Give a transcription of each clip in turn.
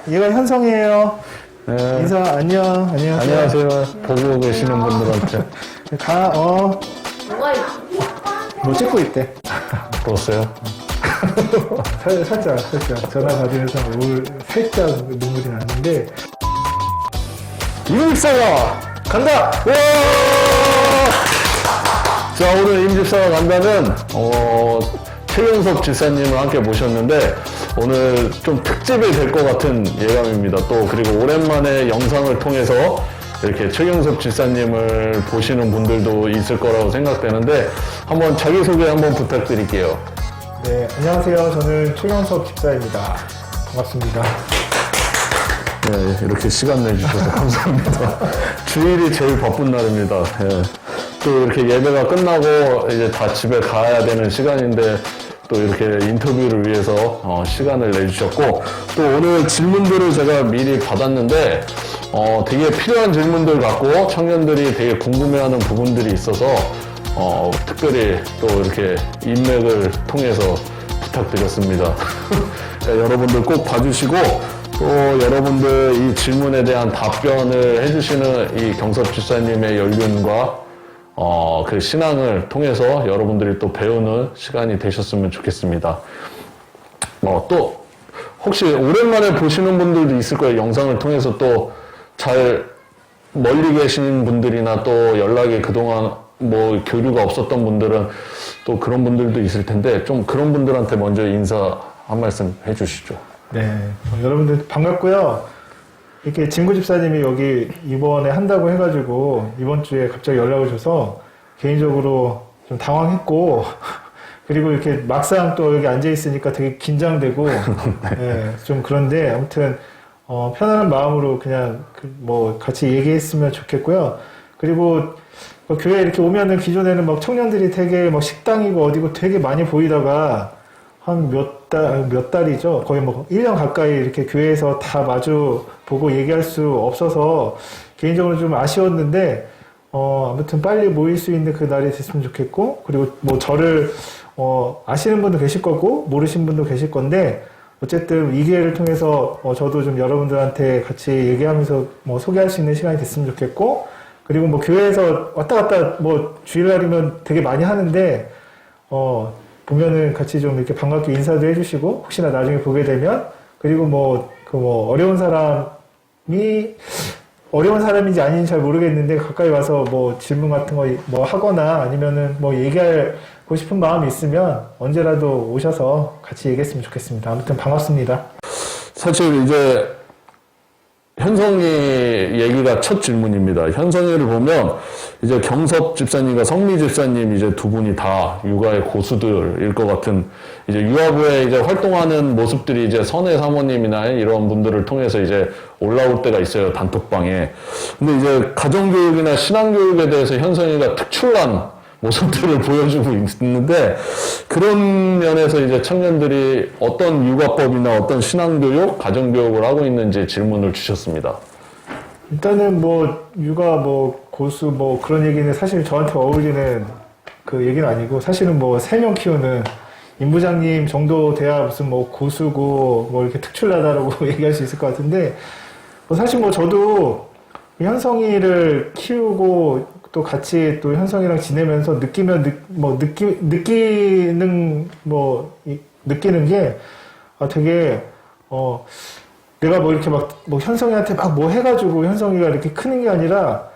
얘가 현성이에요. 네. 인사 안녕. 안녕하세요. 안녕하세요. 보고 계시는 분들한테. 뭐가 뭐 찍고 있대. 보았어요? 살짝 전화 받으면서 살짝 눈물이 나는데 임집사가 간다! 와! 자, 오늘 임집사가 간다는 최윤석 집사님을 함께 모셨는데 오늘 좀 특집이 될 것 같은 예감입니다. 또 그리고 오랜만에 영상을 통해서 이렇게 최윤석 집사님을 보시는 분들도 있을 거라고 생각되는데 한번 자기소개 한번 부탁드릴게요. 네, 안녕하세요. 저는 최영석 집사입니다. 반갑습니다. 네, 이렇게 시간 내주셔서 감사합니다. 주일이 제일 바쁜 날입니다. 예. 또 이렇게 예배가 끝나고 이제 다 집에 가야 되는 시간인데 또 이렇게 인터뷰를 위해서 시간을 내주셨고 또 오늘 질문들을 제가 미리 받았는데 되게 필요한 질문들 같고 청년들이 되게 궁금해하는 부분들이 있어서 특별히 또 이렇게 인맥을 통해서 부탁드렸습니다. 그러니까 여러분들 꼭 봐주시고 또 여러분들 이 질문에 대한 답변을 해주시는 이 경섭 집사님의 연륜과 그 신앙을 통해서 여러분들이 또 배우는 시간이 되셨으면 좋겠습니다. 또 혹시 오랜만에 보시는 분들도 있을 거예요. 영상을 통해서 또 잘 멀리 계신 분들이나 또 연락이 그동안 뭐 교류가 없었던 분들은 또 그런 분들도 있을 텐데 좀 그런 분들한테 먼저 인사 한 말씀 해주시죠. 네, 여러분들 반갑고요. 이렇게 진구 집사님이 여기 이번에 한다고 해가지고 이번 주에 갑자기 연락을 줘서 개인적으로 좀 당황했고 그리고 이렇게 막상 또 여기 앉아 있으니까 되게 긴장되고 네, 좀 그런데 아무튼 편안한 마음으로 그냥 뭐 같이 얘기했으면 좋겠고요. 그리고 교회 이렇게 오면은 기존에는 막 청년들이 되게 막 식당이고 어디고 되게 많이 보이다가 한 몇 달이죠. 거의 뭐 1년 가까이 이렇게 교회에서 다 마주 보고 얘기할 수 없어서 개인적으로 좀 아쉬웠는데, 아무튼 빨리 모일 수 있는 그 날이 됐으면 좋겠고, 그리고 뭐 저를, 아시는 분도 계실 거고, 모르신 분도 계실 건데, 어쨌든 이 기회를 통해서 저도 좀 여러분들한테 같이 얘기하면서 뭐 소개할 수 있는 시간이 됐으면 좋겠고, 그리고 뭐 교회에서 왔다 갔다 뭐 주일날이면 되게 많이 하는데, 보면은 같이 좀 이렇게 반갑게 인사도 해주시고, 혹시나 나중에 보게 되면, 그리고 어려운 사람인지 아닌지 잘 모르겠는데, 가까이 와서 뭐 질문 같은 거 뭐 하거나 아니면은 뭐 얘기하고 싶은 마음이 있으면 언제라도 오셔서 같이 얘기했으면 좋겠습니다. 아무튼 반갑습니다. 사실 이제 현성이 얘기가 첫 질문입니다. 현성이를 보면 이제 경섭 집사님과 성미 집사님 이제 두 분이 다 육아의 고수들일 것 같은 이제 유아부에 이제 활동하는 모습들이 이제 선혜 사모님이나 이런 분들을 통해서 이제 올라올 때가 있어요. 단톡방에. 근데 이제 가정교육이나 신앙교육에 대해서 현성이가 특출난 모습들을 보여주고 있는데 그런 면에서 이제 청년들이 어떤 육아법이나 어떤 신앙교육, 가정교육을 하고 있는지 질문을 주셨습니다. 일단은 뭐 육아 뭐 고수 뭐 그런 얘기는 사실 저한테 어울리는 그 얘기는 아니고 사실은 뭐 3명 키우는 임 부장님 정도 돼야 무슨 뭐 고수고 뭐 이렇게 특출나다라고 얘기할 수 있을 것 같은데 뭐 사실 뭐 저도 현성이를 키우고 또 같이 또 현성이랑 지내면서 느끼는 게 되게 내가 뭐 이렇게 막 뭐 현성이한테 막 뭐 해가지고 현성이가 이렇게 크는 게 아니라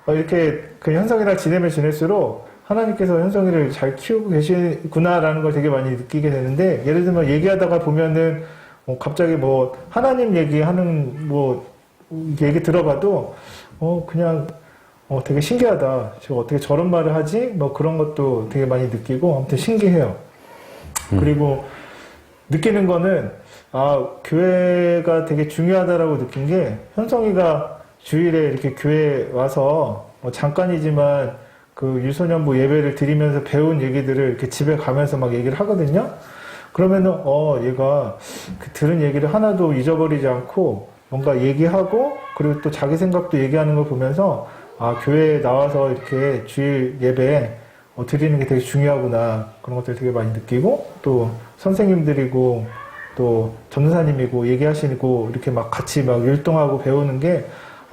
이렇게 그 현성이랑 지내면 지낼수록 하나님께서 현성이를 잘 키우고 계시구나라는 걸 되게 많이 느끼게 되는데 예를 들면 얘기하다가 보면은 갑자기 뭐 하나님 얘기하는 뭐 얘기 들어봐도 그냥 되게 신기하다. 제가 어떻게 저런 말을 하지? 뭐 그런 것도 되게 많이 느끼고 아무튼 신기해요. 그리고 느끼는 거는 교회가 되게 중요하다라고 느낀 게 현성이가 주일에 이렇게 교회에 와서 잠깐이지만 그 유소년부 예배를 드리면서 배운 얘기들을 이렇게 집에 가면서 막 얘기를 하거든요. 그러면은 얘가 그 들은 얘기를 하나도 잊어버리지 않고 뭔가 얘기하고 그리고 또 자기 생각도 얘기하는 걸 보면서 교회에 나와서 이렇게 주일 예배 드리는 게 되게 중요하구나. 그런 것들 되게 많이 느끼고, 또 선생님들이고, 또 전도사님이고 얘기하시고 이렇게 막 같이 막 율동하고 배우는 게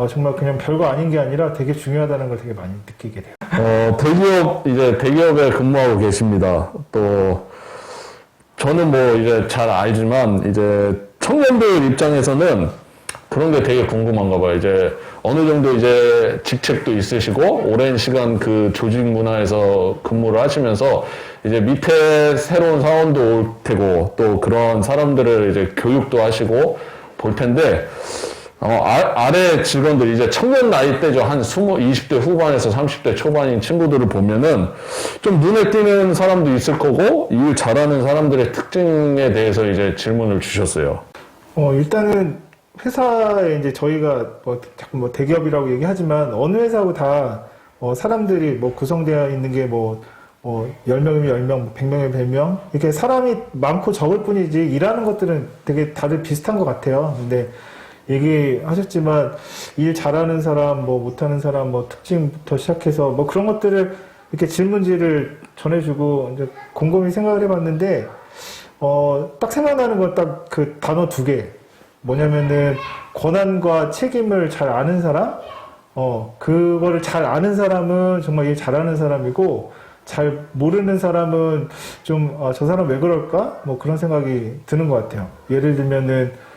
정말 그냥 별거 아닌 게 아니라 되게 중요하다는 걸 되게 많이 느끼게 돼요. 대기업에 근무하고 계십니다. 또, 저는 뭐 이제 잘 알지만, 이제 청년들 입장에서는 그런 게 되게 궁금한가 봐요. 이제 어느 정도 이제 직책도 있으시고, 오랜 시간 그 조직 문화에서 근무를 하시면서, 이제 밑에 새로운 사원도 올 테고, 또 그런 사람들을 이제 교육도 하시고 볼 텐데, 아래 직원들, 이제 청년 나이대죠. 한 20대 후반에서 30대 초반인 친구들을 보면은 좀 눈에 띄는 사람도 있을 거고, 일 잘하는 사람들의 특징에 대해서 이제 질문을 주셨어요. 일단은 회사에 이제 저희가 자꾸 대기업이라고 얘기하지만 어느 회사하고 다 사람들이 구성되어 있는 게 10명이면 10명, 100명이면 100명. 이렇게 사람이 많고 적을 뿐이지 일하는 것들은 되게 다들 비슷한 것 같아요. 근데 얘기하셨지만 일 잘하는 사람, 못하는 사람, 특징부터 시작해서 그런 것들을 이렇게 질문지를 전해주고 이제 곰곰이 생각을 해봤는데 딱 생각나는 건 딱 그 단어 2개. 뭐냐면은 권한과 책임을 잘 아는 사람, 그거를 잘 아는 사람은 정말 일 잘하는 사람이고 잘 모르는 사람은 좀 저 사람 왜 그럴까? 그런 생각이 드는 것 같아요. 예를 들면은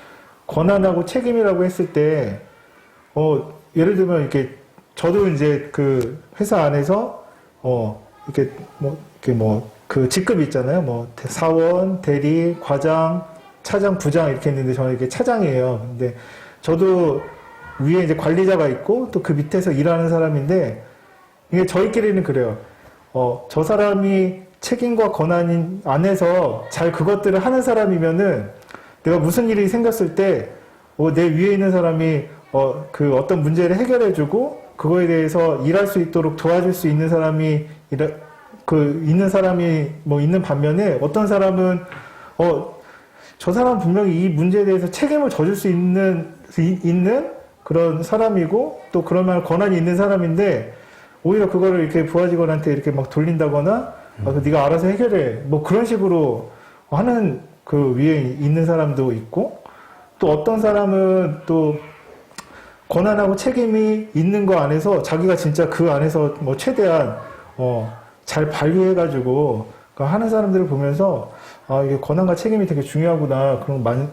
권한하고 책임이라고 했을 때, 예를 들면, 이렇게, 저도 이제 그 회사 안에서, 그 직급이 있잖아요. 사원, 대리, 과장, 차장, 부장 이렇게 있는데 저는 이게 차장이에요. 근데 저도 위에 이제 관리자가 있고 또 그 밑에서 일하는 사람인데, 이게 저희끼리는 그래요. 저 사람이 책임과 권한 안에서 잘 그것들을 하는 사람이면은 내가 무슨 일이 생겼을 때, 내 위에 있는 사람이, 그 어떤 문제를 해결해주고, 그거에 대해서 일할 수 있도록 도와줄 수 있는 사람이, 있는 반면에, 어떤 사람은, 저 사람 분명히 이 문제에 대해서 책임을 져줄 수 있는 그런 사람이고, 또 그러면 권한이 있는 사람인데, 오히려 그거를 이렇게 부하 직원한테 이렇게 막 돌린다거나, 네가 알아서 해결해. 그런 식으로 하는, 그 위에 있는 사람도 있고, 또 어떤 사람은 또 권한하고 책임이 있는 거 안에서 자기가 진짜 그 안에서 최대한 잘 발휘해가지고 하는 사람들을 보면서 이게 권한과 책임이 되게 중요하구나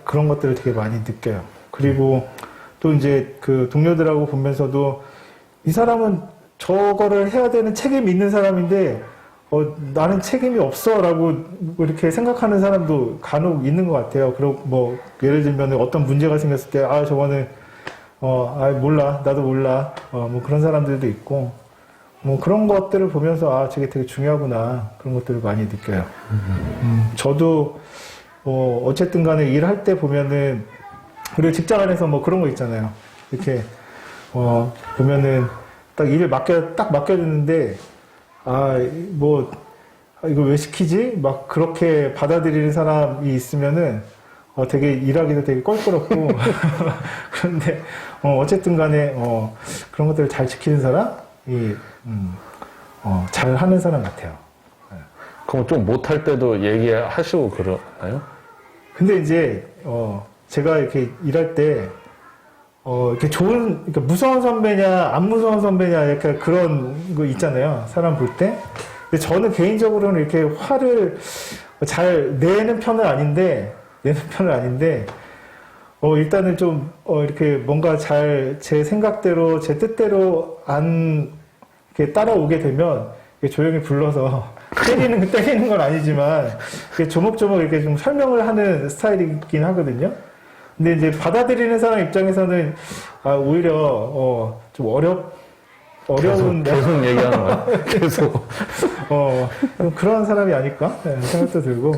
그런 것들을 되게 많이 느껴요. 그리고 또 이제 그 동료들하고 보면서도 이 사람은 저거를 해야 되는 책임이 있는 사람인데 나는 책임이 없어 라고 이렇게 생각하는 사람도 간혹 있는 것 같아요. 그리고 예를 들면 어떤 문제가 생겼을 때, 저거는, 몰라. 나도 몰라. 그런 사람들도 있고, 그런 것들을 보면서, 저게 되게 중요하구나. 그런 것들을 많이 느껴요. 저도, 어쨌든 간에 일할 때 보면은, 그리고 직장 안에서 그런 거 있잖아요. 이렇게, 보면은, 딱 일을 맡겨주는데, 이거 왜 시키지? 그렇게 받아들이는 사람이 있으면은, 되게 일하기도 되게 껄끄럽고. 그런데, 어쨌든 간에, 그런 것들을 잘 지키는 사람이, 잘 하는 사람 같아요. 그럼 좀 못할 때도 얘기하시고 그러나요? 근데 이제, 제가 이렇게 일할 때, 이렇게 그러니까 무서운 선배냐, 안 무서운 선배냐, 약간 그런 거 있잖아요. 사람 볼 때. 근데 저는 개인적으로는 이렇게 화를 잘 내는 편은 아닌데, 일단은 좀, 이렇게 뭔가 제 생각대로, 제 뜻대로 안, 이렇게 따라오게 되면, 이렇게 조용히 불러서, 때리는 건 아니지만, 이렇게 조목조목 이렇게 좀 설명을 하는 스타일이긴 하거든요. 근데 이제 받아들이는 사람 입장에서는 오히려 좀 어려운 계속 얘기하는 거야. 계속 그런 사람이 아닐까 생각도 들고.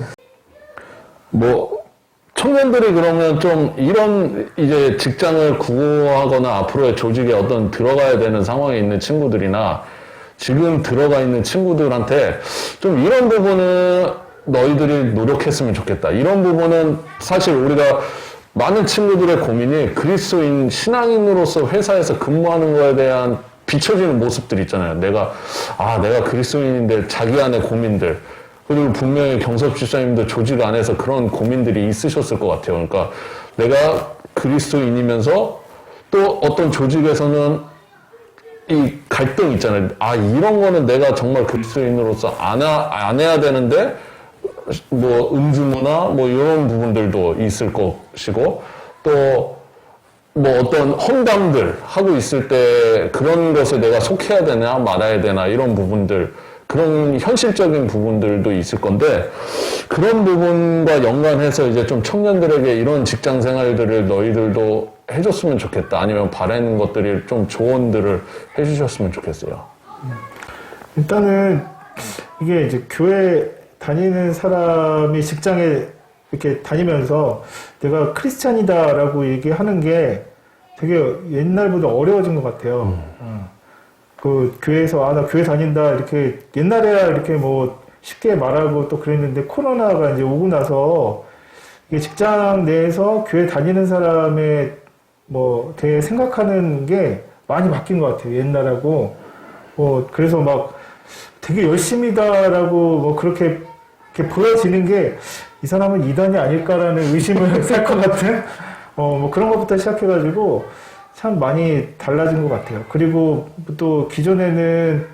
청년들이 그러면 좀 이런 이제 직장을 구하거나 앞으로의 조직에 어떤 들어가야 되는 상황에 있는 친구들이나 지금 들어가 있는 친구들한테 좀 이런 부분은 너희들이 노력했으면 좋겠다. 이런 부분은 사실 우리가 많은 친구들의 고민이 그리스도인 신앙인으로서 회사에서 근무하는 거에 대한 비춰지는 모습들 있잖아요. 내가 그리스도인인데 자기 안의 고민들. 그리고 분명히 경섭 집사님도 조직 안에서 그런 고민들이 있으셨을 것 같아요. 그러니까 내가 그리스도인이면서 또 어떤 조직에서는 이 갈등 있잖아요. 아, 이런 거는 내가 정말 그리스도인으로서 안 해야 되는데, 뭐, 음주문화, 뭐, 이런 부분들도 있을 것이고, 또, 뭐, 어떤 헌담들 하고 있을 때 그런 것에 내가 속해야 되나, 말아야 되나, 이런 부분들, 그런 현실적인 부분들도 있을 건데, 그런 부분과 연관해서 이제 좀 청년들에게 이런 직장 생활들을 너희들도 해줬으면 좋겠다. 아니면 바라는 것들이 좀 조언들을 해주셨으면 좋겠어요. 일단은 이게 이제 교회 다니는 사람이 직장에 이렇게 다니면서 내가 크리스찬이다라고 얘기하는 게 되게 옛날보다 어려워진 것 같아요. 그 교회에서 나 교회 다닌다 이렇게 옛날에야 이렇게 뭐 쉽게 말하고 또 그랬는데 코로나가 이제 오고 나서 이게 직장 내에서 교회 다니는 사람의 뭐 되게 생각하는 게 많이 바뀐 것 같아요. 옛날하고 그래서 막 되게 열심히다라고 뭐 그렇게 보여지는 게 이 사람은 이단이 아닐까라는 의심을 살 것 같은 뭐 그런 것부터 시작해가지고 참 많이 달라진 것 같아요. 그리고 또 기존에는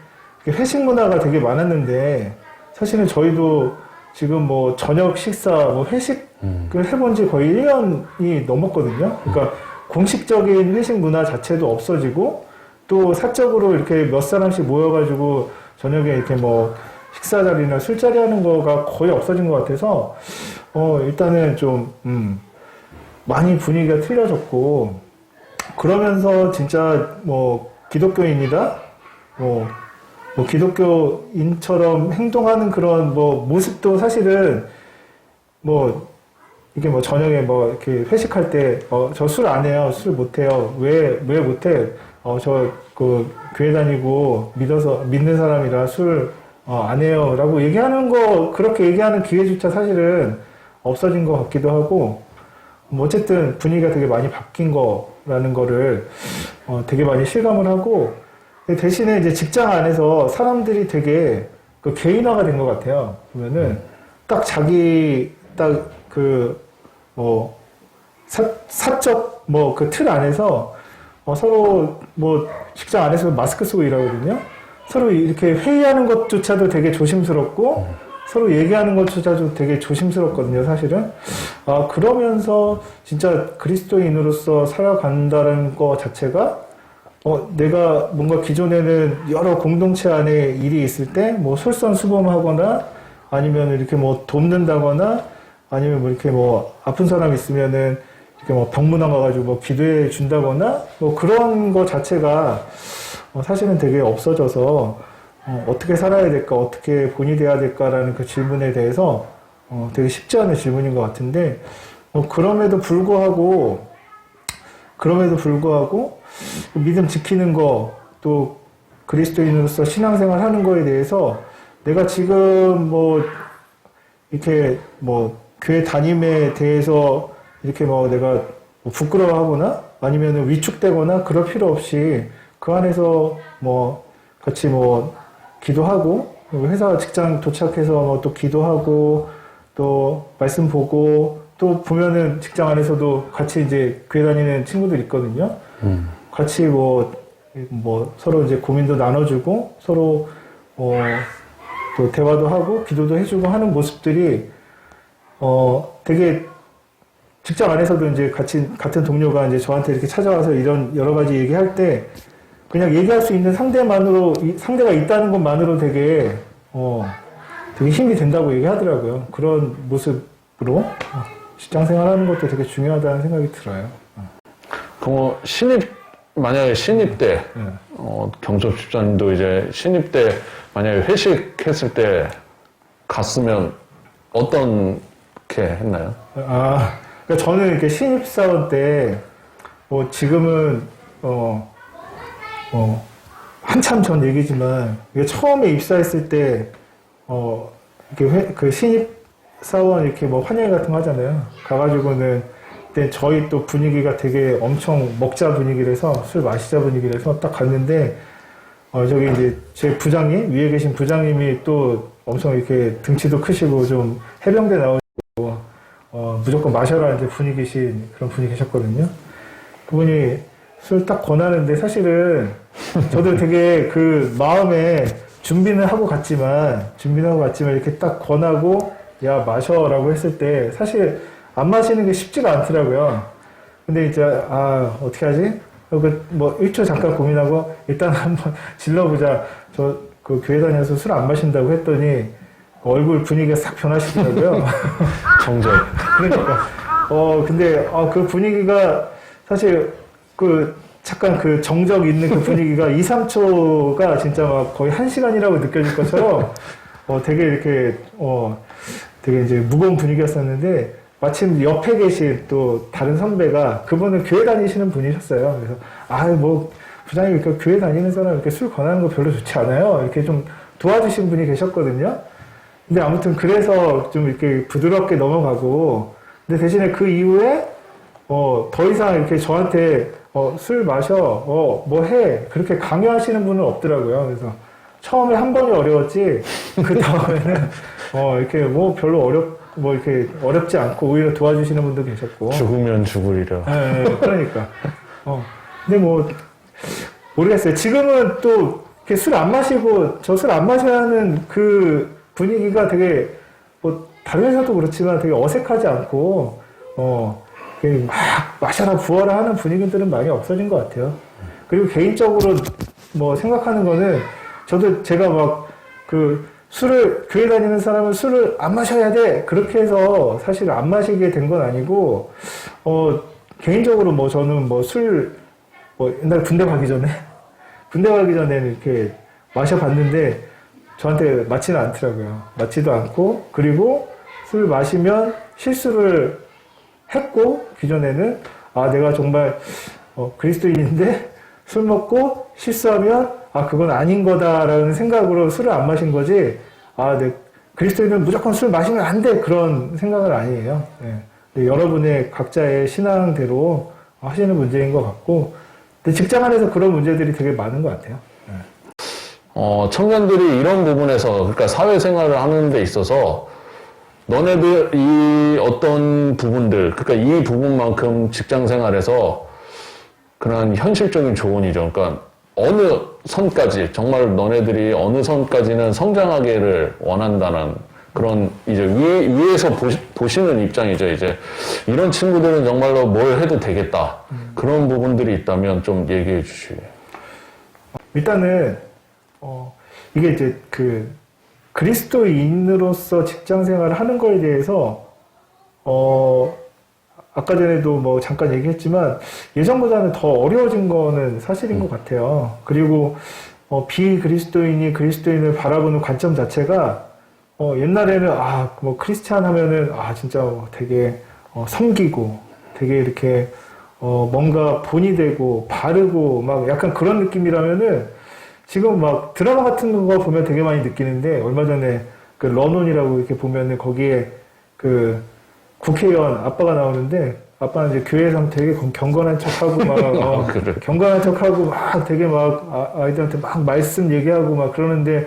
회식 문화가 되게 많았는데 사실은 저희도 지금 뭐 저녁 식사 뭐 회식을 해본 지 거의 1년이 넘었거든요. 그러니까 공식적인 회식 문화 자체도 없어지고 또 사적으로 이렇게 몇 사람씩 모여가지고 저녁에 이렇게 뭐 식사 자리나 술자리 하는 거가 거의 없어진 것 같아서 일단은 좀 많이 분위기가 틀려졌고 그러면서 진짜 뭐 기독교인이다 뭐 기독교인처럼 행동하는 그런 뭐 모습도 사실은 뭐 이게 뭐 저녁에 뭐 이렇게 회식할 때 저 술 안 해요. 술 못 해요. 왜 못 해? 저 그 교회 다니고 믿는 사람이라 술 안 해요. 라고 얘기하는 거 그렇게 얘기하는 기회조차 사실은 없어진 것 같기도 하고 뭐 어쨌든 분위기가 되게 많이 바뀐 거라는 거를 되게 많이 실감을 하고 대신에 이제 직장 안에서 사람들이 되게 그 개인화가 된 것 같아요. 보면은 딱 자기 딱 그 뭐 사적 뭐 그 틀 안에서 서로 뭐 직장 안에서 마스크 쓰고 일하거든요. 서로 이렇게 회의하는 것조차도 되게 조심스럽고 서로 얘기하는 것조차도 되게 조심스럽거든요, 사실은. 그러면서 진짜 그리스도인으로서 살아간다는 거 자체가 내가 뭔가 기존에는 여러 공동체 안에 일이 있을 때 뭐 솔선수범하거나 아니면 이렇게 뭐 돕는다거나 아니면 뭐 이렇게 뭐 아픈 사람 있으면은 이렇게 뭐 병문안 가가지고 뭐 기도해 준다거나 뭐 그런 거 자체가 사실은 되게 없어져서 어떻게 살아야 될까, 어떻게 본이 돼야 될까라는 그 질문에 대해서 되게 쉽지 않은 질문인 것 같은데 그럼에도 불구하고 믿음 지키는 거, 또 그리스도인으로서 신앙생활 하는 거에 대해서 내가 지금 뭐 이렇게 뭐 교회 담임에 대해서 이렇게 뭐 내가 뭐 부끄러워하거나 아니면 위축되거나 그럴 필요 없이 그 안에서 뭐 같이 뭐 기도하고 회사 직장 도착해서 뭐 또 기도하고 또 말씀 보고 또 보면은 직장 안에서도 같이 이제 교회 다니는 친구들 있거든요. 같이 뭐 서로 이제 고민도 나눠주고 서로 또 대화도 하고 기도도 해주고 하는 모습들이 되게 직장 안에서도 이제 같은 동료가 이제 저한테 이렇게 찾아와서 이런 여러 가지 얘기할 때 그냥 얘기할 수 있는 상대가 있다는 것만으로 되게 힘이 된다고 얘기하더라고요. 그런 모습으로 직장 생활하는 것도 되게 중요하다는 생각이 들어요. 만약에 신입 때, 경섭 집사님도 이제 신입 때 만약에 회식했을 때 갔으면 어떻게 했나요? 그러니까 저는 이렇게 신입사원 때, 뭐 지금은, 한참 전 얘기지만, 이게 처음에 입사했을 때, 이렇게 그 신입사원 이렇게 뭐 환영회 같은 거 하잖아요. 가가지고는, 그때 저희 또 분위기가 되게 엄청 먹자 분위기라서, 술 마시자 분위기라서 딱 갔는데, 저기 이제 제 부장님, 위에 계신 부장님이 또 엄청 이렇게 등치도 크시고 좀 해병대 나오시고 무조건 마셔라 이제 분이신 그런 분이 계셨거든요. 그분이 술 딱 권하는데 사실은 저도 되게 그 마음에 준비는 하고 갔지만 이렇게 딱 권하고 야 마셔라고 했을 때 사실 안 마시는 게 쉽지가 않더라고요. 근데 이제 어떻게 하지? 뭐 1초 잠깐 고민하고 일단 한번 질러보자. 저 그 교회 다녀서 술 안 마신다고 했더니 얼굴 분위기가 싹 변하시더라고요. 정적. 그러니까 근데 그 분위기가 사실 잠깐 그 정적 있는 그 분위기가 2, 3초가 진짜 막 거의 1시간이라고 느껴질 것처럼 되게 이렇게 되게 이제 무거운 분위기였었는데 마침 옆에 계신 또 다른 선배가 그분은 교회 다니시는 분이셨어요. 그래서 뭐 부장님 이렇게 교회 다니는 사람 이렇게 술 권하는 거 별로 좋지 않아요. 이렇게 좀 도와주신 분이 계셨거든요. 근데 아무튼 그래서 좀 이렇게 부드럽게 넘어가고 근데 대신에 그 이후에 더 이상 이렇게 저한테 술 마셔 뭐 해 그렇게 강요하시는 분은 없더라고요. 그래서 처음에 한 번이 어려웠지 그 다음에는 이렇게 뭐 별로 이렇게 어렵지 않고 오히려 도와주시는 분도 계셨고 죽으면 죽으리라. 네, 그러니까 근데 뭐 모르겠어요. 지금은 또 이렇게 술 안 마시고 저 술 안 마셔야 하는 그 분위기가 되게 뭐 다른 회사도 그렇지만 되게 어색하지 않고 막 마셔라 부어라 하는 분위기들은 많이 없어진 것 같아요. 그리고 개인적으로 뭐 생각하는 거는 저도 제가 막 교회 다니는 사람은 술을 안 마셔야 돼 그렇게 해서 사실 안 마시게 된 건 아니고 개인적으로 뭐 저는 뭐 옛날 군대 가기 전에는 이렇게 마셔봤는데 저한테 맞지는 않더라고요. 맞지도 않고 그리고 술 마시면 실수를 했고 기존에는 내가 정말 그리스도인인데 술 먹고 실수하면 그건 아닌 거다라는 생각으로 술을 안 마신 거지 그리스도인은 무조건 술 마시면 안 돼 그런 생각은 아니에요. 네. 여러분의 각자의 신앙대로 하시는 문제인 것 같고 근데 직장 안에서 그런 문제들이 되게 많은 것 같아요. 네. 청년들이 이런 부분에서 그러니까 사회생활을 하는 데 있어서 너네들 이 어떤 부분들 그러니까 이 부분만큼 직장생활에서 그런 현실적인 조언이죠. 그러니까 어느 선까지 정말 너네들이 어느 선까지는 성장하기를 원한다는 그런 이제 위에서 보시는 입장이죠. 이제 이런 친구들은 정말로 뭘 해도 되겠다. 그런 부분들이 있다면 좀 얘기해 주시죠. 일단은 이게 이제 그리스도인으로서 직장 생활을 하는 거에 대해서 아까 전에도 뭐 잠깐 얘기했지만 예전보다는 더 어려워진 거는 사실인 것 같아요. 그리고 비그리스도인이 그리스도인을 바라보는 관점 자체가 옛날에는 뭐 크리스찬 하면은 진짜 되게 섬기고 되게 이렇게 뭔가 본이 되고 바르고 막 약간 그런 느낌이라면은 지금 막 드라마 같은 거 보면 되게 많이 느끼는데 얼마 전에 그 런온이라고 이렇게 보면은 거기에 그 국회의원 아빠가 나오는데 아빠는 이제 교회에서 되게 경건한 척하고 막 그래. 경건한 척하고 막 되게 막 아이들한테 막 말씀 얘기하고 막 그러는데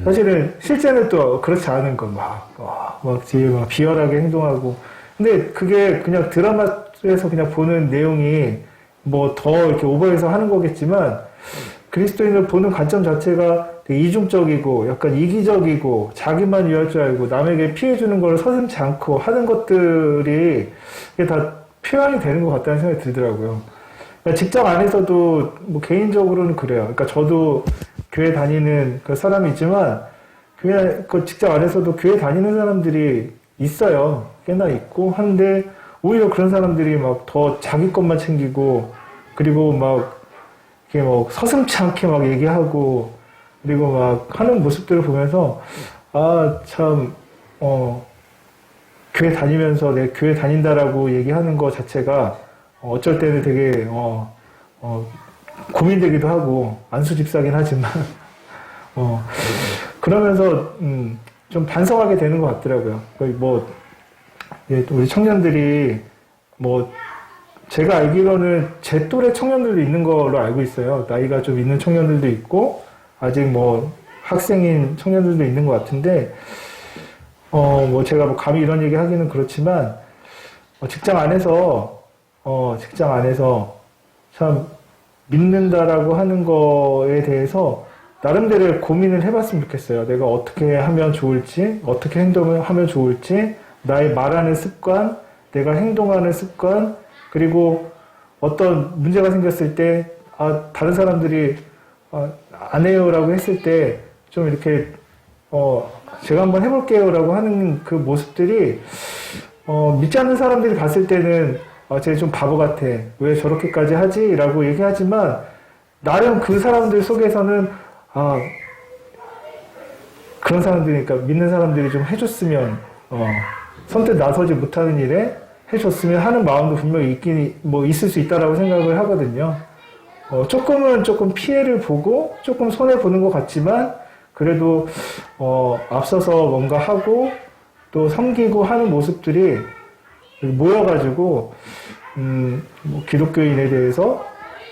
사실은 실제는 또 그렇지 않은 거 막 뒤에 막 비열하게 행동하고 근데 그게 그냥 드라마에서 그냥 보는 내용이 뭐 더 이렇게 오버해서 하는 거겠지만 그리스도인을 보는 관점 자체가 되게 이중적이고 약간 이기적이고 자기만 위할 줄 알고 남에게 피해주는 걸 서슴지 않고 하는 것들이 이게 다 표현이 되는 것 같다는 생각이 들더라고요. 그러니까 직장 안에서도 뭐 개인적으로는 그래요. 그러니까 저도 교회 다니는 그 사람이지만 그 직장 안에서도 교회 다니는 사람들이 있어요. 꽤나 있고 한데 오히려 그런 사람들이 막 더 자기 것만 챙기고 그리고 막 이렇게 뭐 서슴치 않게 막 얘기하고 그리고 막 하는 모습들을 보면서 참 교회 다니면서 내 교회 다닌다라고 얘기하는 거 자체가 어쩔 때는 되게 고민되기도 하고 안수집사긴 하지만 그러면서 좀 반성하게 되는 것 같더라고요. 뭐 우리 청년들이 뭐 제가 알기로는 제 또래 청년들도 있는 걸로 알고 있어요. 나이가 좀 있는 청년들도 있고 아직 뭐 학생인 청년들도 있는 것 같은데, 뭐 제가 뭐 감히 이런 얘기 하기는 그렇지만, 직장 안에서 참 믿는다라고 하는 거에 대해서 나름대로 고민을 해봤으면 좋겠어요. 내가 어떻게 하면 좋을지, 어떻게 행동을 하면 좋을지, 나의 말하는 습관, 내가 행동하는 습관, 그리고 어떤 문제가 생겼을 때, 다른 사람들이, 안 해요라고 했을 때, 좀 이렇게, 제가 한번 해볼게요라고 하는 그 모습들이, 믿지 않는 사람들이 봤을 때는, 쟤 좀 바보 같아. 왜 저렇게까지 하지? 라고 얘기하지만, 나름 그 사람들 속에서는, 그런 사람들이니까 믿는 사람들이 좀 해줬으면, 선뜻 나서지 못하는 일에 해줬으면 하는 마음도 분명히 있을 수 있다라고 생각을 하거든요. 조금 피해를 보고, 조금 손해보는 것 같지만, 그래도, 앞서서 뭔가 하고, 또 섬기고 하는 모습들이 모여가지고, 뭐 기독교인에 대해서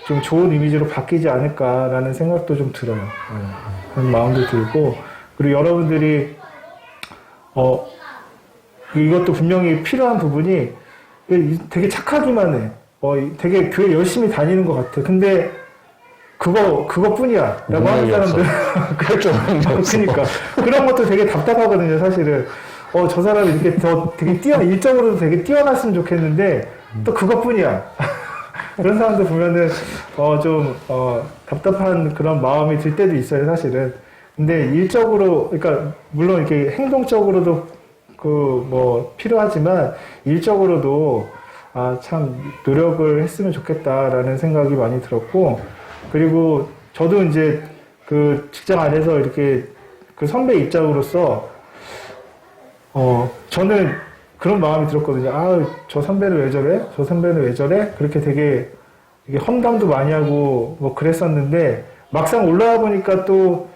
좀 좋은 이미지로 바뀌지 않을까라는 생각도 좀 들어요. 그런 마음도 들고, 그리고 여러분들이, 이것도 분명히 필요한 부분이 되게 착하기만 해. 되게 교회 열심히 다니는 것 같아. 근데 그것뿐이야. 라고 하는 사람들. 그러니까. 그런 것도 되게 답답하거든요, 사실은. 저 사람이 이렇게 되게 일적으로도 되게 뛰어났으면 좋겠는데, 또 그것뿐이야. 그런 사람들 보면은, 답답한 그런 마음이 들 때도 있어요, 사실은. 근데 일적으로, 그러니까, 물론 이렇게 행동적으로도 필요하지만, 일적으로도, 참, 노력을 했으면 좋겠다라는 생각이 많이 들었고, 그리고 저도 이제 그 직장 안에서 이렇게 그 선배 입장으로서, 저는 그런 마음이 들었거든요. 저 선배는 왜 저래? 저 선배는 왜 저래? 그렇게 되게 이게 험담도 많이 하고 뭐 그랬었는데, 막상 올라와 보니까 또,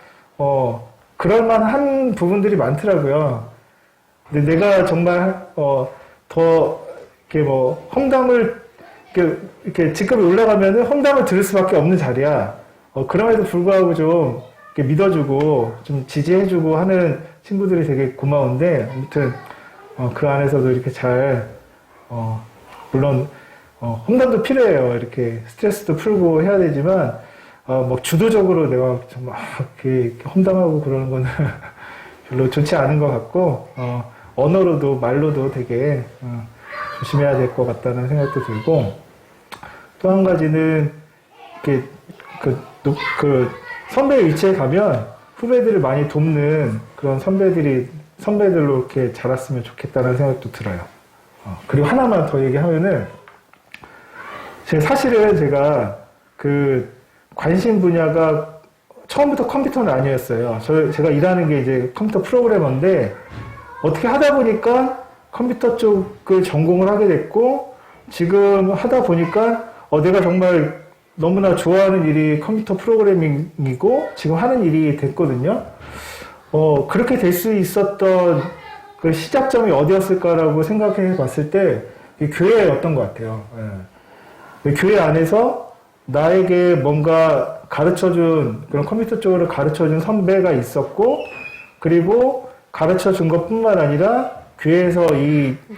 그럴만한 부분들이 많더라고요. 근데 내가 정말, 더, 이렇게 험담을, 이렇게 직급이 올라가면은 험담을 들을 수밖에 없는 자리야. 그럼에도 불구하고 좀 이렇게 믿어주고 좀 지지해주고 하는 친구들이 되게 고마운데, 아무튼 그 안에서도 이렇게 잘, 물론 험담도 필요해요. 이렇게 스트레스도 풀고 해야 되지만, 주도적으로 내가 좀 이렇게 험담하고 그러는 거는 별로 좋지 않은 것 같고, 언어로도 말로도 되게 조심해야 될 것 같다는 생각도 들고, 또 한 가지는 이렇게 선배의 위치에 가면 후배들을 많이 돕는 그런 선배들로 이렇게 자랐으면 좋겠다는 생각도 들어요. 그리고 하나만 더 얘기하면은, 사실은 제가 그 관심 분야가 처음부터 컴퓨터는 아니었어요. 제가 일하는 게 이제 컴퓨터 프로그래머인데, 어떻게 하다 보니까 컴퓨터 쪽을 전공을 하게 됐고, 지금 하다 보니까 내가 정말 너무나 좋아하는 일이 컴퓨터 프로그래밍이고 지금 하는 일이 됐거든요. 그렇게 될 수 있었던 그 시작점이 어디였을까라고 생각해 봤을 때 교회였던 것 같아요. 예. 교회 안에서 나에게 뭔가 가르쳐준, 그런 컴퓨터 쪽으로 가르쳐준 선배가 있었고, 그리고 가르쳐준 것뿐만 아니라 교회에서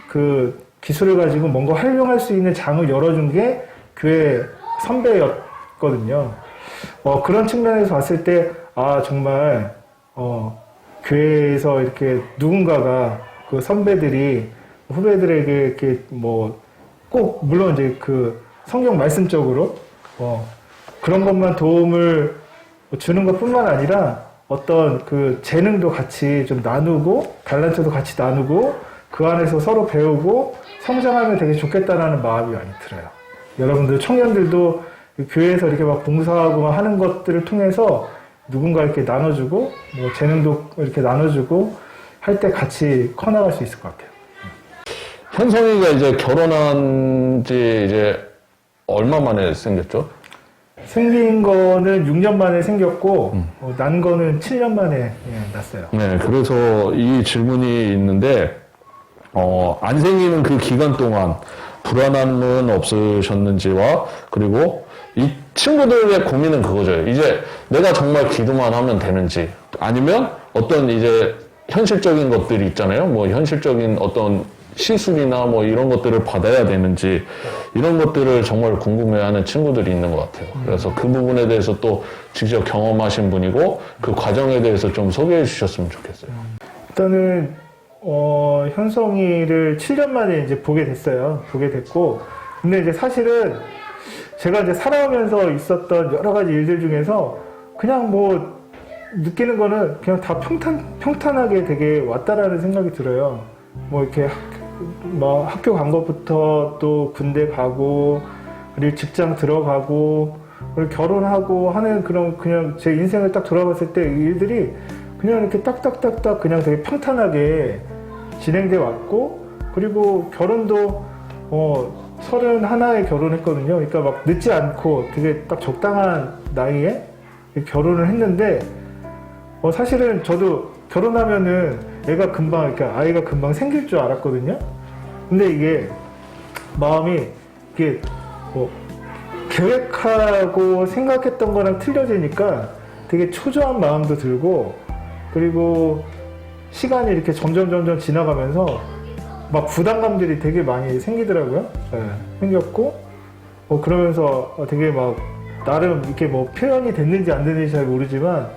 그 기술을 가지고 뭔가 활용할 수 있는 장을 열어준 게 교회 선배였거든요. 그런 측면에서 봤을 때, 정말, 교회에서 이렇게 누군가가 그 선배들이 후배들에게 이렇게 꼭, 물론 이제 그 성경 말씀적으로, 그런 것만 도움을 주는 것 뿐만 아니라 어떤 그 재능도 같이 좀 나누고, 달란트도 같이 나누고, 그 안에서 서로 배우고 성장하면 되게 좋겠다라는 마음이 많이 들어요. 여러분들 청년들도 교회에서 이렇게 막 봉사하고 하는 것들을 통해서 누군가 이렇게 나눠주고, 재능도 이렇게 나눠주고 할 때 같이 커나갈 수 있을 것 같아요. 현성이가 이제 결혼한 지 이제 얼마 만에 생겼죠? 생긴 거는 6년 만에 생겼고, 난 거는 7년 만에 났어요. 네, 그래서 이 질문이 있는데, 안 생기는 그 기간 동안, 불안함은 없으셨는지와 그리고 이 친구들의 고민은 그거죠. 이제 내가 정말 기도만 하면 되는지 아니면 어떤 이제 현실적인 것들이 있잖아요. 뭐 현실적인 어떤 시술이나 뭐 이런 것들을 받아야 되는지 이런 것들을 정말 궁금해하는 친구들이 있는 것 같아요. 그래서 그 부분에 대해서 또 직접 경험하신 분이고 그 과정에 대해서 좀 소개해 주셨으면 좋겠어요. 일단은 현성이를 7년 만에 이제 보게 됐어요. 보게 됐고, 근데 이제 사실은 제가 이제 살아오면서 있었던 여러 가지 일들 중에서 그냥 뭐 느끼는 거는 그냥 다 평탄하게 되게 왔다라는 생각이 들어요. 뭐 이렇게 뭐 학교 간 것부터 또 군대 가고, 그리고 직장 들어가고, 그리고 결혼하고 하는 그런 그냥 제 인생을 딱 돌아봤을 때 일들이 그냥 이렇게 딱딱딱딱 그냥 되게 평탄하게 진행돼 왔고, 그리고 결혼도 31에 결혼했거든요. 그러니까 막 늦지 않고 되게 딱 적당한 나이에 결혼을 했는데, 사실은 저도 결혼하면은 애가 금방, 이렇게 아이가 금방 생길 줄 알았거든요. 근데 이게 마음이 이게 뭐 계획하고 생각했던 거랑 틀려지니까 되게 초조한 마음도 들고, 그리고 시간이 이렇게 점점 지나가면서 막 부담감들이 되게 많이 생기더라고요. 네, 생겼고, 그러면서 되게 막 나름 이렇게 뭐 표현이 됐는지 안 됐는지 잘 모르지만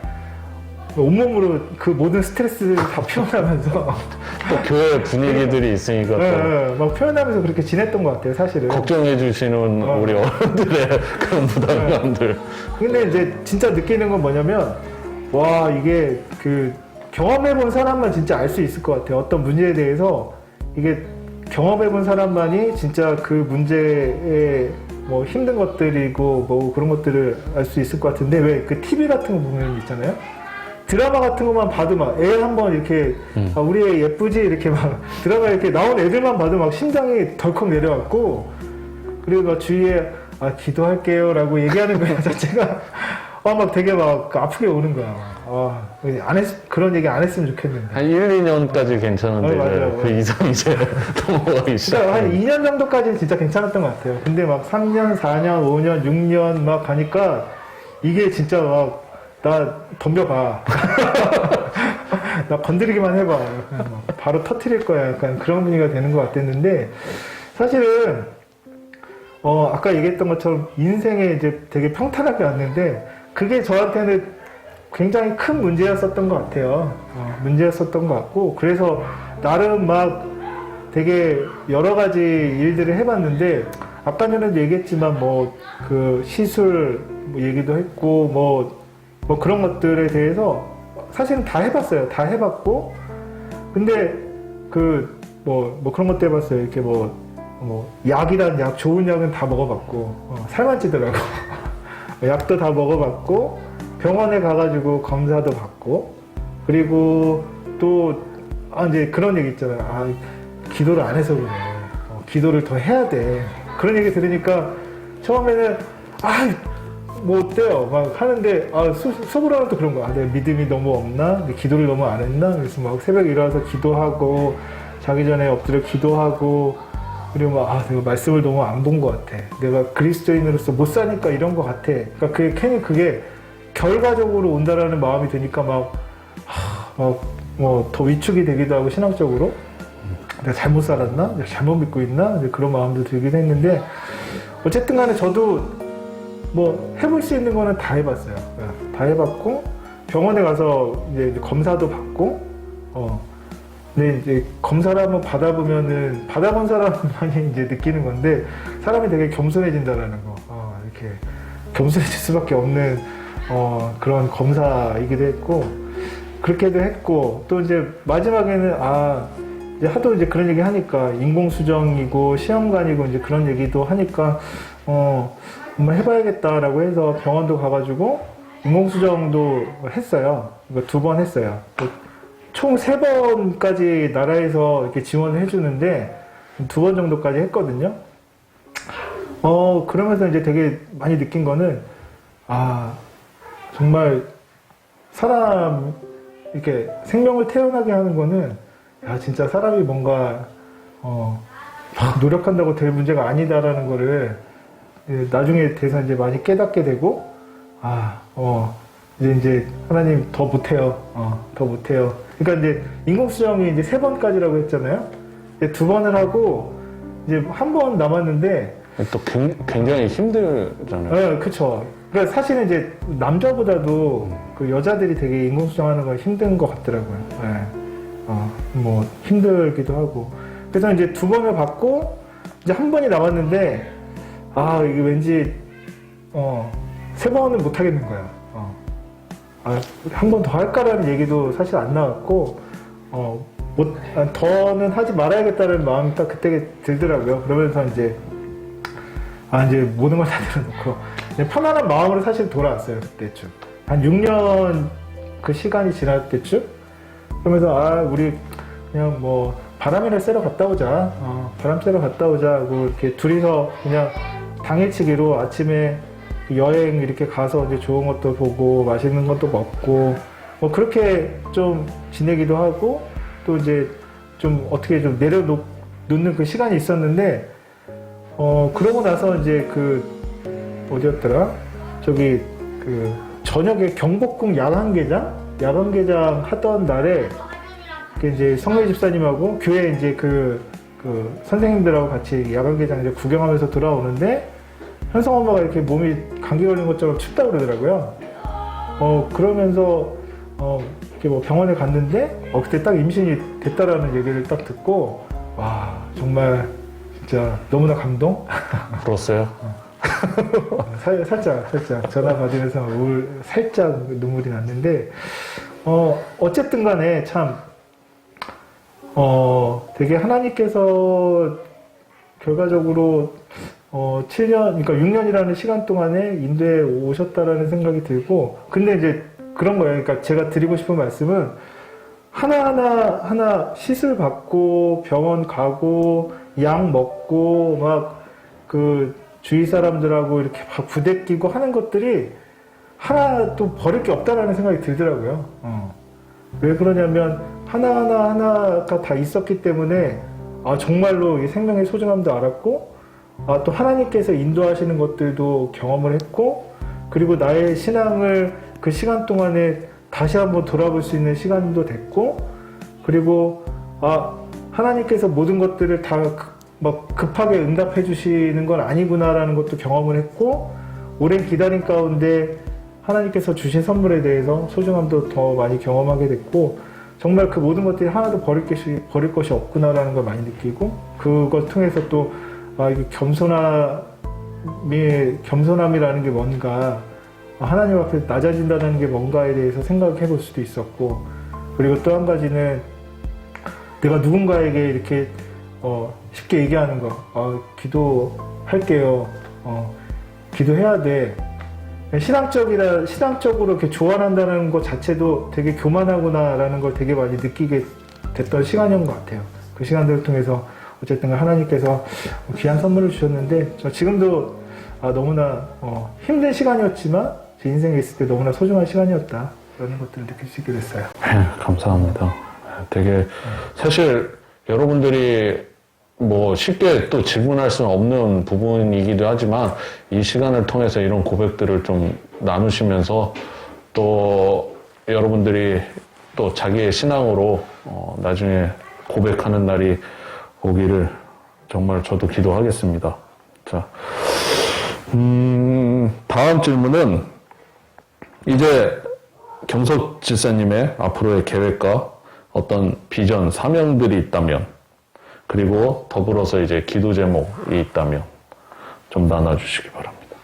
온몸으로 그 모든 스트레스를 다 표현하면서 또 교회 분위기들이 있으니까 또 네, 막 표현하면서 그렇게 지냈던 것 같아요, 사실은. 걱정해 주시는 우리 어른들의 그런 부담감들. 근데 이제 진짜 느끼는 건 뭐냐면, 와, 이게 그 경험해본 사람만 진짜 알 수 있을 것 같아요. 어떤 문제에 대해서 이게 경험해본 사람만이 진짜 그 문제의 뭐 힘든 것들이고 뭐 그런 것들을 알 수 있을 것 같은데, 왜 그 TV 같은 거 보면 있잖아요. 드라마 같은 것만 봐도 막 애 한번 이렇게 우리 애 예쁘지 이렇게 막 드라마 이렇게 나온 애들만 봐도 막 심장이 덜컥 내려왔고, 그리고 막 주위에 기도할게요 라고 얘기하는 거 자체가 막 되게 막 아프게 오는 거야. 그런 얘기 안 했으면 좋겠는데. 한 1, 2년까지 괜찮은데 맞아요. 그 이상 이제 넘어가기 시작. 그러니까 한 2년 정도까지는 진짜 괜찮았던 것 같아요. 근데 막 3년, 4년, 5년, 6년 막 가니까 이게 진짜 막 나 덤벼봐. 나 건드리기만 해봐. 바로 터트릴 거야. 약간 그런 분위기가 되는 것 같았는데, 사실은 아까 얘기했던 것처럼 인생에 이제 되게 평탄하게 왔는데, 그게 저한테는 굉장히 큰 문제였었던 것 같아요. 문제였었던 것 같고, 그래서 나름 막 되게 여러 가지 일들을 해봤는데, 아까 전에도 얘기했지만 뭐 그 시술 뭐 얘기도 했고 뭐 그런 것들에 대해서 사실은 다 해봤어요. 다 해봤고, 근데 그 뭐 그런 것도 해봤어요. 이렇게 뭐 약이란 약, 좋은 약은 다 먹어봤고, 살만 찌더라고. 약도 다 먹어봤고, 병원에 가가지고 검사도 받고, 그리고 또 이제 그런 얘기 있잖아요. 기도를 안 해서 그래. 기도를 더 해야 돼. 그런 얘기 들으니까 처음에는 뭐 어때요? 막 하는데 속으로는 또 그런 거야. 내가 믿음이 너무 없나? 기도를 너무 안 했나? 그래서 막 새벽에 일어나서 기도하고, 자기 전에 엎드려 기도하고, 그리고 막 내가 말씀을 너무 안 본 것 같아. 내가 그리스도인으로서 못 사니까 이런 것 같아. 그러니까 그게 결과적으로 온다라는 마음이 드니까 뭐 더 위축이 되기도 하고, 신앙적으로 내가 잘못 살았나? 내가 잘못 믿고 있나? 그런 마음도 들기도 했는데, 어쨌든 간에 저도 뭐 해볼 수 있는 거는 다 해봤어요. 다 해봤고, 병원에 가서 이제 검사도 받고, 근데 이제 검사를 한번 받아보면은, 받아본 사람만이 이제 느끼는 건데, 사람이 되게 겸손해진다라는 거. 이렇게 겸손해질 수밖에 없는 그런 검사이기도 했고, 그렇게도 했고, 또 이제 마지막에는 이제 하도 이제 그런 얘기 하니까, 인공수정이고 시험관이고 이제 그런 얘기도 하니까 한번 해봐야겠다라고 해서 병원도 가가지고 인공수정도 했어요. 이거 2번 했어요. 총 3번까지 나라에서 이렇게 지원을 해주는데 2번 정도까지 했거든요. 그러면서 이제 되게 많이 느낀 거는, 정말 사람 이렇게 생명을 태어나게 하는 거는, 진짜 사람이 뭔가 노력한다고 될 문제가 아니다라는 거를 나중에 돼서 이제 많이 깨닫게 되고, 이제 하나님 더 못해요. 더 못해요. 그러니까 이제 인공수정이 이제 3번까지라고 했잖아요. 이제 2번을 하고 이제 한 번 남았는데 또 굉장히 힘들잖아요. 네, 그쵸. 그러니까 사실은 이제 남자보다도 그 여자들이 되게 인공수정하는 건 힘든 것 같더라고요. 네. 뭐 힘들기도 하고. 그래서 이제 2번을 받고 이제 한 번이 남았는데 이게 왠지 3번은 못 하겠는 거야. 한 번 더 할까라는 얘기도 사실 안 나왔고 더는 하지 말아야겠다는 마음이 딱 그때 들더라고요. 그러면서 이제 모든 걸 다 내려놓고 편안한 마음으로 사실 돌아왔어요. 그때쯤 한 6년 그 시간이 지날 때쯤. 그러면서 우리 그냥 뭐 바람이나 쐬러 갔다 오자. 바람 쐬러 갔다 오자 하고 이렇게 둘이서 그냥 당일치기로 아침에 여행 이렇게 가서 이제 좋은 것도 보고 맛있는 것도 먹고 뭐 그렇게 좀 지내기도 하고, 또 이제 좀 어떻게 좀 내려놓는 그 시간이 있었는데 그러고 나서 이제 어디였더라? 저기 저녁에 경복궁 야간개장 하던 날에 이제 성례 집사님하고 교회 이제 그 선생님들하고 같이 야간개장 이제 구경하면서 돌아오는데 현성 엄마가 이렇게 몸이 감기 걸린 것처럼 춥다 그러더라고요. 그러면서 이렇게 뭐 병원에 갔는데 그때 딱 임신이 됐다라는 얘기를 딱 듣고 와, 정말 진짜 너무나 감동? 그렇어요? 살짝 전화 받으면서 살짝 눈물이 났는데 어쨌든 간에 참 되게 하나님께서 결과적으로 7년, 그러니까 6년이라는 시간 동안에 인도에 오셨다라는 생각이 들고, 근데 이제 그런 거예요. 그러니까 제가 드리고 싶은 말씀은 하나하나 시술 받고 병원 가고 약 먹고 막 주위 사람들하고 이렇게 막 부대끼고 하는 것들이 하나도 버릴 게 없다라는 생각이 들더라고요. 왜 그러냐면 하나가 다 있었기 때문에 정말로 이 생명의 소중함도 알았고, 또 하나님께서 인도하시는 것들도 경험을 했고, 그리고 나의 신앙을 그 시간 동안에 다시 한번 돌아볼 수 있는 시간도 됐고, 그리고 하나님께서 모든 것들을 다 막 급하게 응답해 주시는 건 아니구나라는 것도 경험을 했고, 오랜 기다림 가운데 하나님께서 주신 선물에 대해서 소중함도 더 많이 경험하게 됐고, 정말 그 모든 것들이 하나도 버릴 것이 없구나라는 걸 많이 느끼고, 그걸 통해서 또 이게 겸손함이라는 게 뭔가, 하나님 앞에 낮아진다는 게 뭔가에 대해서 생각해 볼 수도 있었고, 그리고 또 한 가지는 내가 누군가에게 이렇게 쉽게 얘기하는 거, 기도할게요. 기도해야 돼. 신앙적으로 이렇게 조언한다는 것 자체도 되게 교만하구나라는 걸 되게 많이 느끼게 됐던 시간인 것 같아요. 그 시간들을 통해서 어쨌든 하나님께서 귀한 선물을 주셨는데, 저 지금도 너무나 힘든 시간이었지만 제 인생에 있을 때 너무나 소중한 시간이었다, 그런 것들을 느낄 수 있게 됐어요. 감사합니다. 되게 사실 여러분들이 뭐 쉽게 또 질문할 수는 없는 부분이기도 하지만, 이 시간을 통해서 이런 고백들을 좀 나누시면서 또 여러분들이 또 자기의 신앙으로 나중에 고백하는 날이 오기를 정말 저도 기도하겠습니다. 자, 다음 질문은 이제 경석 집사님의 앞으로의 계획과 어떤 비전, 사명들이 있다면, 그리고 더불어서 이제 기도 제목이 있다면 좀 나눠주시기 바랍니다.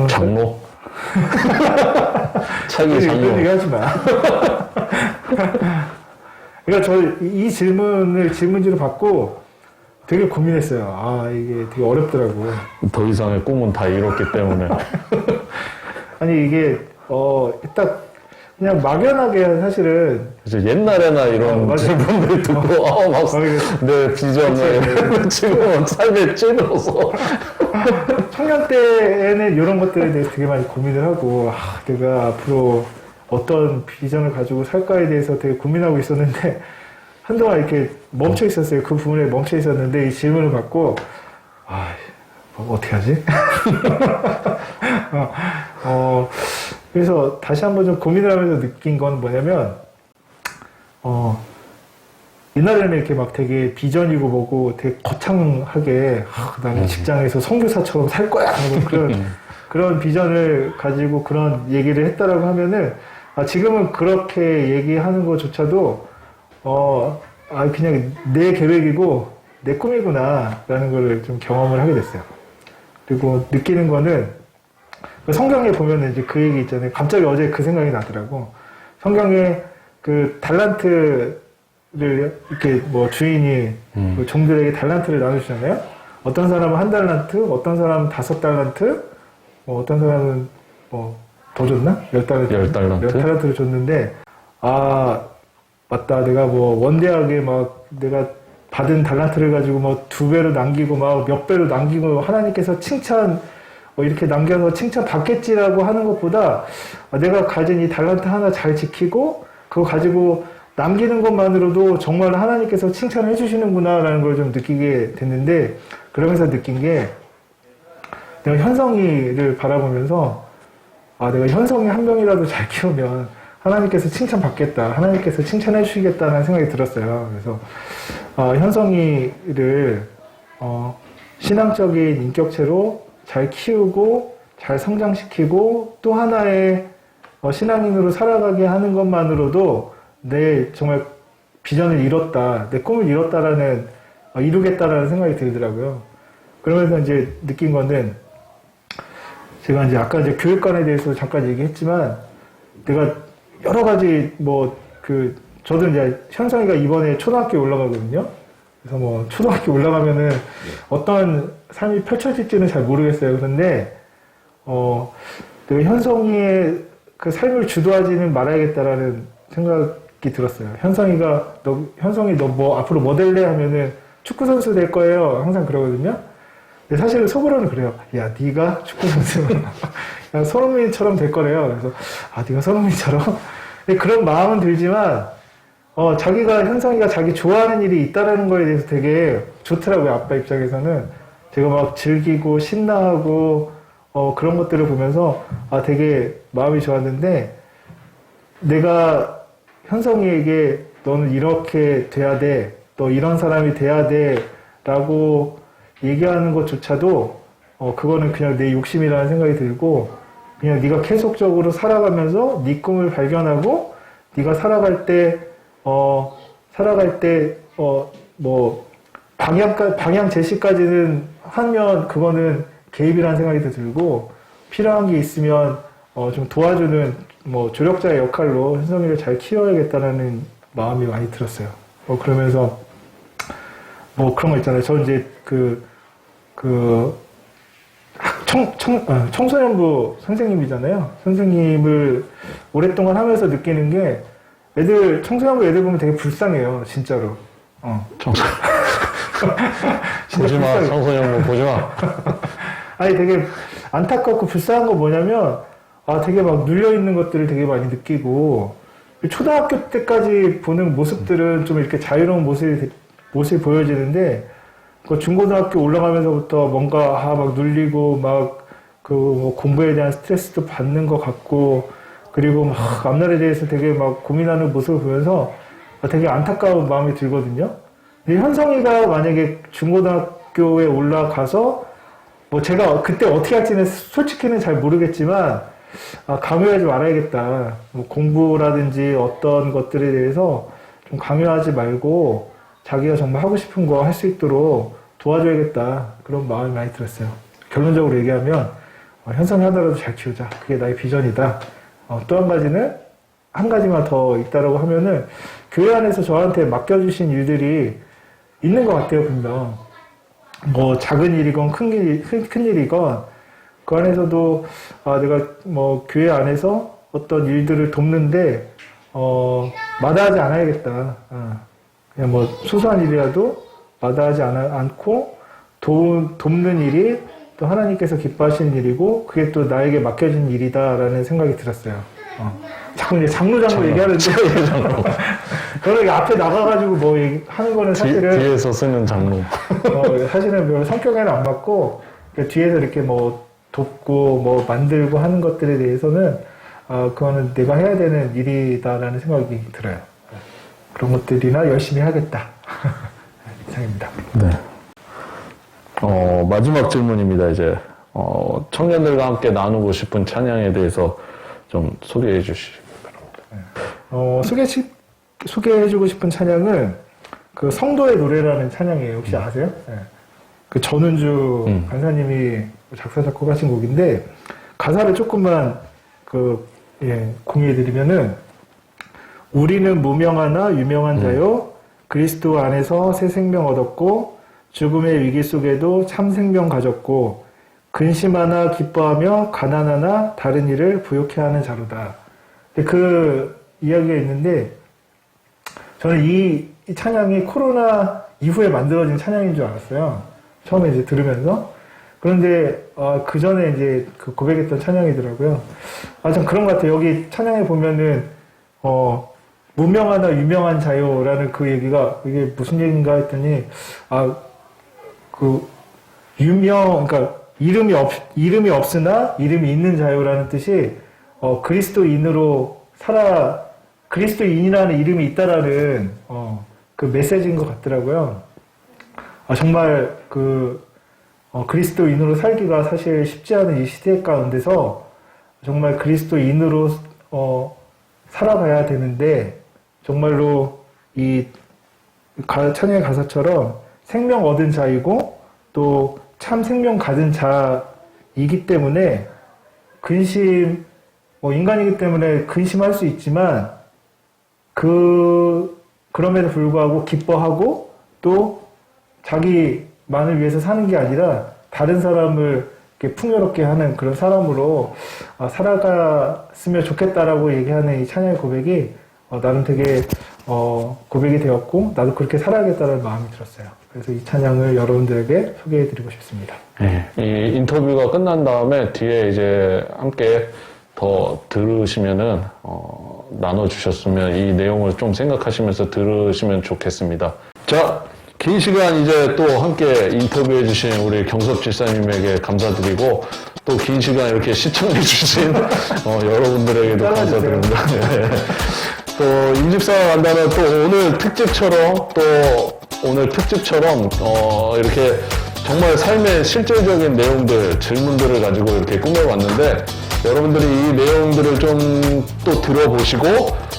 장로? 차기 장로. 이런 얘기 하지 마. 그러니까 저 이 질문지로 받고 되게 고민했어요. 이게 되게 어렵더라고. 더 이상의 꿈은 다 이뤘기 때문에. 아니, 이게 딱 그냥 막연하게 사실은 이제 옛날에나 이런 질문들 듣고 내 비전을 지금은 삶에 찌들어서 청년 때에는 이런 것들에 대해서 되게 많이 고민을 하고, 내가 앞으로 어떤 비전을 가지고 살까에 대해서 되게 고민하고 있었는데, 한동안 이렇게 멈춰 있었어요. 그 부분에 멈춰 있었는데 이 질문을 받고 뭐 어떻게 하지? 그래서 다시 한번 좀 고민을 하면서 느낀 건 뭐냐면 옛날에는 이렇게 막 되게 비전이고 뭐고 되게 거창하게 나는 직장에서 선교사처럼 살 거야 뭐 그런 비전을 가지고 그런 얘기를 했다라고 하면은 지금은 그렇게 얘기하는 것조차도 그냥 내 계획이고 내 꿈이구나라는 거를 좀 경험을 하게 됐어요. 그리고 느끼는 거는 성경에 보면은 이제 그 얘기 있잖아요. 갑자기 어제 그 생각이 나더라고. 성경에 그 달란트를 이렇게 뭐 주인이 그 종들에게 달란트를 나눠주잖아요. 어떤 사람은 1달란트, 어떤 사람은 5달란트, 뭐 어떤 사람은 뭐 더 줬나? 10달란트. 10달란트를 줬는데, 맞다. 내가 뭐 원대하게 막 내가 받은 달란트를 가지고 뭐 2배로 남기고 막 몇 배로 남기고 하나님께서 칭찬, 이렇게 남겨서 칭찬 받겠지라고 하는 것보다 내가 가진 이 달란트 하나 잘 지키고 그거 가지고 남기는 것만으로도 정말 하나님께서 칭찬을 해주시는구나라는 걸 좀 느끼게 됐는데, 그러면서 느낀 게 내가 현성이를 바라보면서 내가 현성이 한 명이라도 잘 키우면 하나님께서 칭찬받겠다, 하나님께서 칭찬해 주시겠다는 생각이 들었어요. 그래서 현성이를 신앙적인 인격체로 잘 키우고 잘 성장시키고 또 하나의 신앙인으로 살아가게 하는 것만으로도 내 정말 비전을 이뤘다, 내 꿈을 이루겠다라는 생각이 들더라고요. 그러면서 이제 느낀 거는 제가 이제 아까 이제 교육관에 대해서 잠깐 얘기했지만 내가 여러 가지 저도 이제 현성이가 이번에 초등학교에 올라가거든요. 그래서 뭐 초등학교 올라가면은 어떤 삶이 펼쳐질지는 잘 모르겠어요. 그런데 내가 현성이의 그 삶을 주도하지는 말아야겠다라는 생각이 들었어요. 현성이 너 뭐 앞으로 뭐 될래 하면은 축구 선수 될 거예요. 항상 그러거든요. 근데 사실은 속으로는 그래요. 야, 네가 축구 선수면 손흥민처럼 될 거래요. 그래서 네가 손흥민처럼 그런 마음은 들지만 현성이가 자기 좋아하는 일이 있다라는 거에 대해서 되게 좋더라고요. 아빠 입장에서는 제가 막 즐기고 신나하고 그런 것들을 보면서 되게 마음이 좋았는데, 내가 현성이에게 너는 이렇게 돼야 돼, 너 이런 사람이 돼야 돼 라고 얘기하는 것조차도 그거는 그냥 내 욕심이라는 생각이 들고, 그냥 네가 계속적으로 살아가면서 네 꿈을 발견하고 네가 살아갈 때 방향 제시까지는 하면 그거는 개입이라는 생각이 더 들고, 필요한 게 있으면 좀 도와주는 조력자의 역할로 현성이를 잘 키워야겠다는 마음이 많이 들었어요. 그러면서 그런 거 있잖아요. 저 이제 청소년부 선생님이잖아요. 선생님을 오랫동안 하면서 느끼는 게 청소년부 애들 보면 되게 불쌍해요. 진짜로. 보지마, 청소년부 보지마. 아니, 되게 안타깝고 불쌍한 거 뭐냐면, 되게 막 눌려있는 것들을 되게 많이 느끼고, 초등학교 때까지 보는 모습들은 좀 이렇게 자유로운 모습이 보여지는데, 중고등학교 올라가면서부터 뭔가, 막 눌리고, 공부에 대한 스트레스도 받는 것 같고, 그리고 막 앞날에 대해서 되게 막 고민하는 모습을 보면서 되게 안타까운 마음이 들거든요. 근데 현성이가 만약에 중고등학교에 올라가서 제가 그때 어떻게 할지는 솔직히는 잘 모르겠지만 강요하지 말아야겠다. 공부라든지 어떤 것들에 대해서 좀 강요하지 말고 자기가 정말 하고 싶은 거 할 수 있도록 도와줘야겠다. 그런 마음이 많이 들었어요. 결론적으로 얘기하면 현성이 하나라도 잘 키우자. 그게 나의 비전이다. 또 한 가지만 더 있다라고 하면은 교회 안에서 저한테 맡겨주신 일들이 있는 것 같아요, 분명. 작은 일이건 큰 일이건 그 안에서도 내가 교회 안에서 어떤 일들을 돕는데 마다하지 않아야겠다. 그냥 소소한 일이라도 마다하지 않고 돕는 일이 또 하나님께서 기뻐하시는 일이고 그게 또 나에게 맡겨진 일이다라는 생각이 들었어요. 자꾸 이제 장로 얘기하는데 저는 이게 앞에 나가가지고 뭐 하는 거는 사실은 뒤에서 쓰는 장로. 사실은 별로 성격에는 안 맞고 그러니까 뒤에서 이렇게 뭐 돕고 뭐 만들고 하는 것들에 대해서는 그거는 내가 해야 되는 일이다라는 생각이 들어요. 그런 것들이나 열심히 하겠다. 이상입니다. 네. 마지막 질문입니다. 이제 청년들과 함께 나누고 싶은 찬양에 대해서 좀 소개해 주시기 바랍니다. 소개해주고 싶은 찬양은 그 성도의 노래라는 찬양이에요. 혹시 아세요? 네. 그 전은주 간사님이 작사 작곡하신 곡인데 가사를 조금만 공유해드리면은 우리는 무명하나 유명한 자요 그리스도 안에서 새 생명 얻었고 죽음의 위기 속에도 참 생명 가졌고 근심하나 기뻐하며 가난하나 다른 일을 부욕해 하는 자로다. 그 이야기가 있는데 저는 이 찬양이 코로나 이후에 만들어진 찬양인 줄 알았어요. 처음에 이제 들으면서. 그런데 그 전에 이제 그 고백했던 찬양이더라고요. 참 그런 것 같아요. 여기 찬양에 보면은 무명하나 유명한 자요라는 그 얘기가 이게 무슨 얘기인가 했더니 그러니까 이름이 없으나 이름이 있는 자요라는 뜻이 그리스도인으로 그리스도인이라는 이름이 있다라는 그 메시지인 것 같더라고요. 정말 그리스도인으로 살기가 사실 쉽지 않은 이 시대 가운데서 정말 그리스도인으로 살아가야 되는데 정말로 이 찬양의 가사처럼 생명 얻은 자이고 또 참 생명 가진 자이기 때문에 인간이기 때문에 근심할 수 있지만 그럼에도 불구하고 기뻐하고 또 자기만을 위해서 사는 게 아니라 다른 사람을 이렇게 풍요롭게 하는 그런 사람으로 살아갔으면 좋겠다라고 얘기하는 이 찬양의 고백이 나는 되게 고백이 되었고 나도 그렇게 살아야겠다는 마음이 들었어요. 그래서 이 찬양을 여러분들에게 소개해드리고 싶습니다. 네, 이 인터뷰가 끝난 다음에 뒤에 이제 함께 더 들으시면은 나눠주셨으면 이 내용을 좀 생각하시면서 들으시면 좋겠습니다. 자, 긴 시간 이제 또 함께 인터뷰해주신 우리 경섭 집사님에게 감사드리고 또 긴 시간 이렇게 시청해주신 여러분들에게도 감사드립니다. 네. 또 임집사가 간다는 또 오늘 특집처럼 이렇게 정말 삶의 실제적인 내용들, 질문들을 가지고 이렇게 꾸며봤는데 여러분들이 이 내용들을 좀 또 들어보시고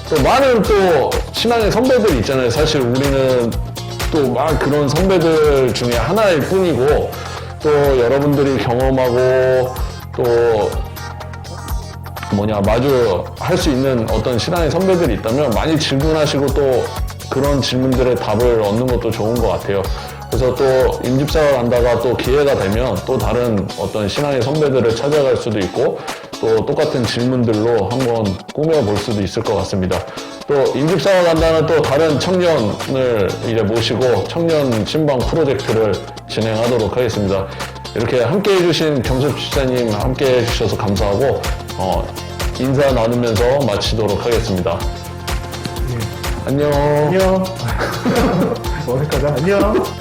또 많은 또 신앙의 선배들이 있잖아요. 사실 우리는 또 막 그런 선배들 중에 하나일 뿐이고 또 여러분들이 경험하고 또 마주할 수 있는 어떤 신앙의 선배들이 있다면 많이 질문하시고 또 그런 질문들의 답을 얻는 것도 좋은 것 같아요. 그래서 또 임집사가 간다가 또 기회가 되면 또 다른 어떤 신앙의 선배들을 찾아갈 수도 있고 또 똑같은 질문들로 한번 꾸며볼 수도 있을 것 같습니다. 또 임집사가 간다는 또 다른 청년을 이제 모시고 청년 신방 프로젝트를 진행하도록 하겠습니다. 이렇게 함께 해주신 경섭 집사님 함께 해주셔서 감사하고 인사 나누면서 마치도록 하겠습니다. 네. 안녕. 안녕. 어색하다. 안녕.